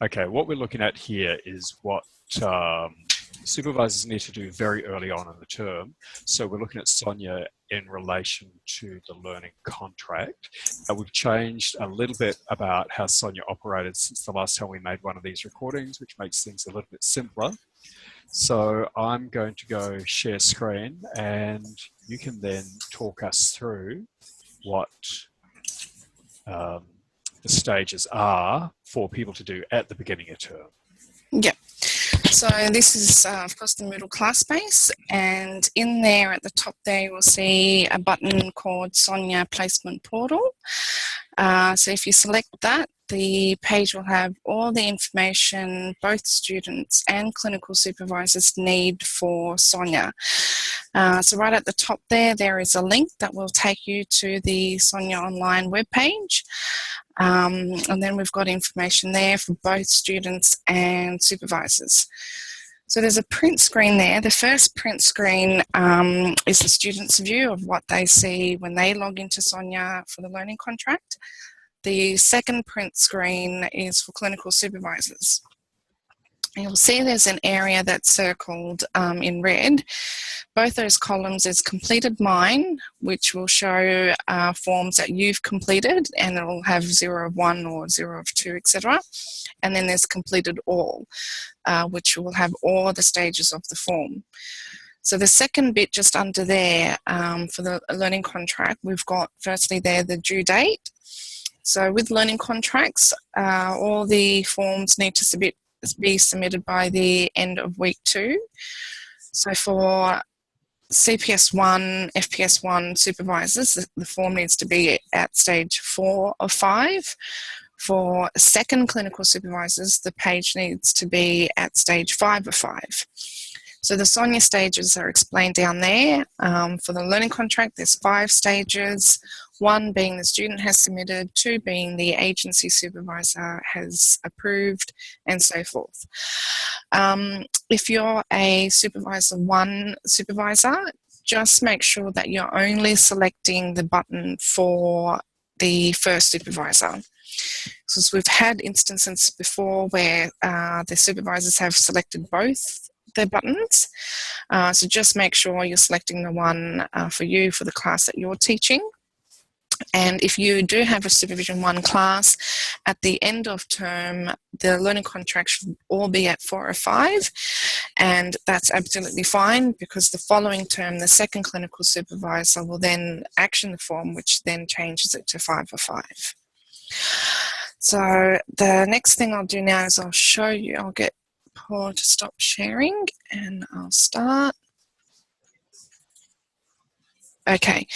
Okay, what we're looking at here is what supervisors need to do very early on in the term. So we're looking at Sonia in relation to the learning contract. We've changed a little bit about how Sonia operated since the last time we made one of these recordings, which makes things a little bit simpler. So I'm going to go share screen, and you can then talk us through what the stages are for people to do at the beginning of term. Yeah. So this is, of course, the Moodle class space, and in there at the top there you will see a button called Sonia Placement Portal. So if you select that, the page will have all the information both students and clinical supervisors need for Sonia. So right at the top there is a link that will take you to the Sonia online webpage. And then we've got information there for both students and supervisors. So there's a print screen there. The first print screen is the student's view of what they see when they log into Sonia for the learning contract. The second print screen is for clinical supervisors. You'll see there's an area that's circled in red. Both those columns is completed mine, which will show forms that you've completed, and it will have 0 of 1 or 0 of 2, etc. And then there's completed all, which will have all the stages of the form. So the second bit just under there for the learning contract, we've got firstly there the due date. So with learning contracts, all the forms need to be submitted by the end of week 2. So for CPS 1, FPS 1 supervisors, the form needs to be at stage 4 of 5. For second clinical supervisors, the page needs to be at stage 5 of 5. So the Sonia stages are explained down there. For the learning contract, there's 5 stages. 1 being the student has submitted, 2 being the agency supervisor has approved, and so forth. If you're a supervisor 1 supervisor, just make sure that you're only selecting the button for the first supervisor. Because we've had instances before where the supervisors have selected both the buttons. So just make sure you're selecting the one for you for the class that you're teaching. And if you do have a Supervision 1 class, at the end of term, the learning contract should all be at 4 or 5. And that's absolutely fine, because the following term, the second clinical supervisor will then action the form, which then changes it to 5 or 5. So the next thing I'll do now is I'll show you, I'll get Paul to stop sharing and I'll start. Okay,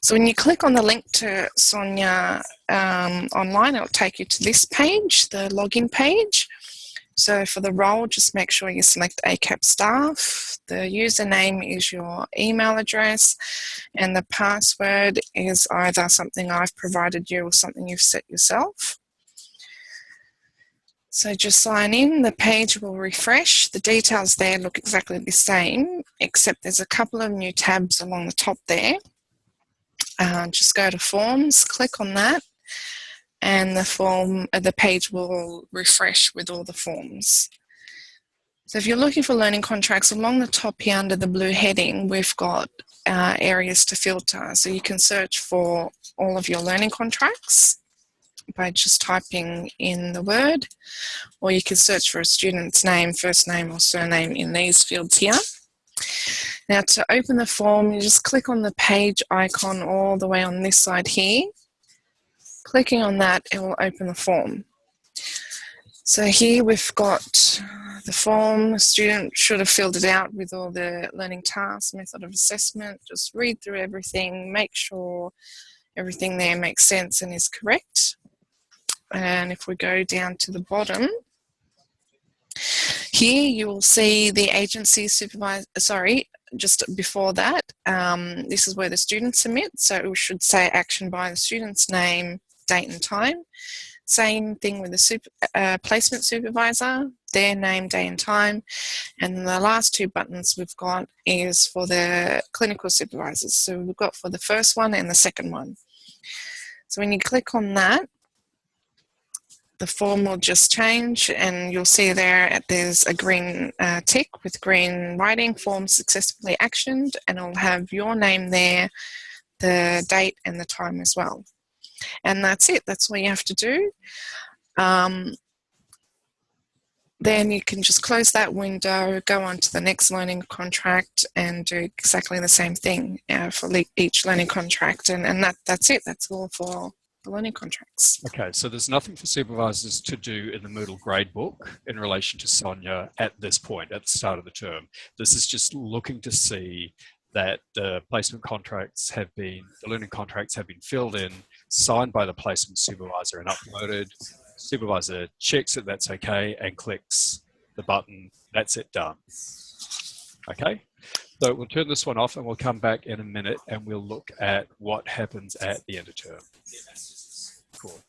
so when you click on the link to Sonia online, it'll take you to this page, the login page. So for the role, just make sure you select ACAP staff. The username is your email address, and the password is either something I've provided you or something you've set yourself. So just sign in, the page will refresh. The details there look exactly the same, except there's a couple of new tabs along the top there. Just go to forms, click on that, and the page will refresh with all the forms. So if you're looking for learning contracts, along the top here under the blue heading, we've got areas to filter. So you can search for all of your learning contracts by just typing in the word, or you can search for a student's name, first name or surname in these fields here. Now to open the form, you just click on the page icon all the way on this side here. Clicking on that, it will open the form. So here we've got the form. The student should have filled it out with all the learning tasks, method of assessment. Just read through everything, make sure everything there makes sense and is correct. And if we go down to the bottom, here you will see the agency supervisor, just before that, this is where the student submits. So it should say action by the student's name, date and time. Same thing with the placement supervisor, their name, day and time. And the last 2 buttons we've got is for the clinical supervisors. So we've got for the first one and the second one. So when you click on that, the form will just change, and you'll see there's a green tick with green writing, form successfully actioned, and it'll have your name there, the date and the time as well. And that's it. That's all you have to do. Then you can just close that window, go on to the next learning contract, and do exactly the same thing for each learning contract. And that's it. That's all for the learning contracts. Okay, so there's nothing for supervisors to do in the Moodle gradebook in relation to Sonia at this point, at the start of the term. This is just looking to see that the placement contracts the learning contracts have been filled in, signed by the placement supervisor and uploaded. Supervisor checks that that's okay and clicks the button. That's it, done. Okay, so we'll turn this one off and we'll come back in a minute and we'll look at what happens at the end of term. Cool.